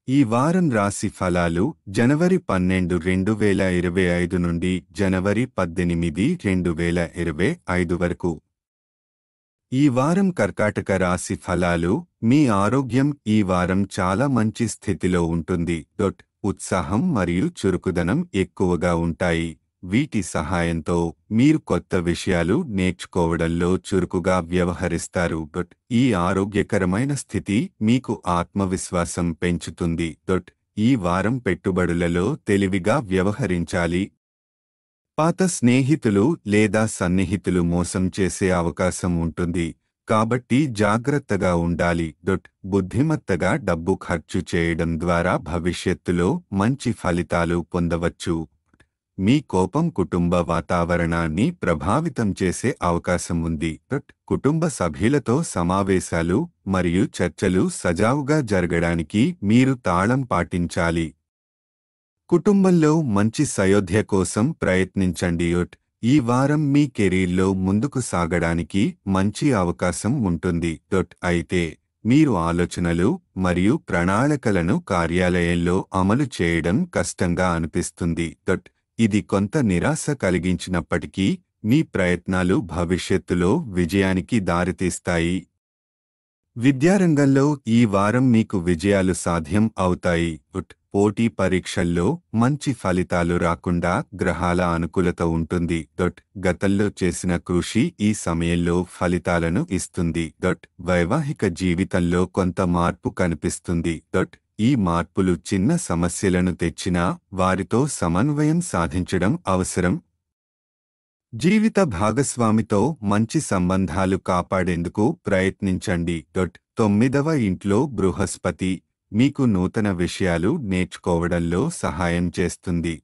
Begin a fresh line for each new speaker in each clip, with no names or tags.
ఈ వారం రాశి ఫలాలు జనవరి 12, 2025 నుండి జనవరి 18, 2025 వరకు. ఈ వారం కర్కాటక రాశి ఫలాలు. మీ ఆరోగ్యం ఈ వారం చాలా మంచి స్థితిలో ఉంటుంది. ఉత్సాహం మరియు చురుకుదనం ఎక్కువగా ఉంటాయి. వీటి సహాయంతో మీరు కొత్త విషయాలు నేర్చుకోవడంలో చురుకుగా వ్యవహరిస్తారు. ఈ ఆరోగ్యకరమైన స్థితి మీకు ఆత్మవిశ్వాసం పెంచుతుంది. ఈ వారం పెట్టుబడులలో తెలివిగా వ్యవహరించాలి. పాత స్నేహితులు లేదా సన్నిహితులు మోసం చేసే అవకాశం ఉంటుంది. కాబట్టి జాగ్రత్తగా ఉండాలి. బుద్ధిమత్తగా డబ్బు ఖర్చు చేయడం ద్వారా భవిష్యత్తులో మంచి ఫలితాలు పొందవచ్చు. మీ కోపం కుటుంబ వాతావరణాన్ని ప్రభావితం చేసే అవకాశం ఉంది. కుటుంబ సభ్యులతో సమావేశాలు మరియు చర్చలు సజావుగా జరగడానికి మీరు తాళం పాటించాలి. కుటుంబంలో మంచి సయోధ్య కోసం ప్రయత్నించండి. ఈ వారం మీ కెరీర్లో ముందుకు సాగడానికి మంచి అవకాశం ఉంటుంది. అయితే మీరు ఆలోచనలు మరియు ప్రణాళికలను కార్యాలయంలో అమలు చేయడం కష్టంగా అనిపిస్తుంది. ఇది కొంత నిరాశ కలిగించినప్పటికీ మీ ప్రయత్నాలు భవిష్యత్తులో విజయానికి దారితీస్తాయి. విద్యారంగంలో ఈ వారం మీకు విజయాలు సాధ్యం అవుతాయి. పోటీ పరీక్షల్లో మంచి ఫలితాలు రాకుండా గ్రహాల అనుకూలత ఉంటుంది. గతంలో చేసిన కృషి ఈ సమయంలో ఫలితాలను ఇస్తుంది. వైవాహిక జీవితంలో కొంత మార్పు కనిపిస్తుంది. ఈ మార్పులు చిన్న సమస్యలను తెచ్చినా వారితో సమన్వయం సాధించడం అవసరం. జీవిత భాగస్వామితో మంచి సంబంధాలు కాపాడేందుకు ప్రయత్నించండి. 9వ ఇంట్లో బృహస్పతి మీకు నూతన విషయాలు నేర్చుకోవడంలో సహాయం చేస్తుంది.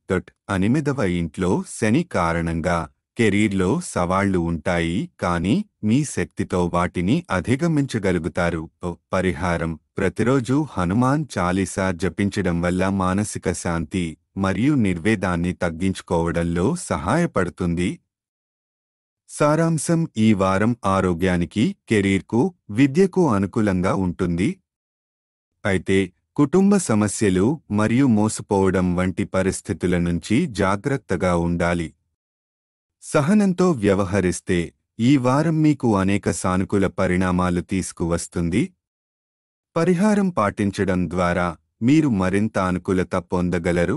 8వ ఇంట్లో శని కారణంగా కెరీర్లో సవాళ్లు ఉంటాయి, కానీ మీ శక్తితో వాటిని అధిగమించగలుగుతారు. పరిహారం: ప్రతిరోజు హనుమాన్ చాలీసా జపించడం వల్ల మానసిక శాంతి మరియు నిర్వేదాన్ని తగ్గించుకోవడంలో సహాయపడుతుంది. సారాంశం: ఈ వారం ఆరోగ్యానికి, కెరీర్కు, విద్యకు అనుకూలంగా ఉంటుంది. అయితే కుటుంబ సమస్యలు మరియు మోసపోవడం వంటి పరిస్థితుల నుంచి జాగ్రత్తగా ఉండాలి. సహనంతో వ్యవహరిస్తే ఈ వారం మీకు అనేక సానుకూల పరిణామాలు తీసుకువస్తుంది. పరిహారం పాటించడం ద్వారా మీరు మరింత అనుకూలత పొందగలరు.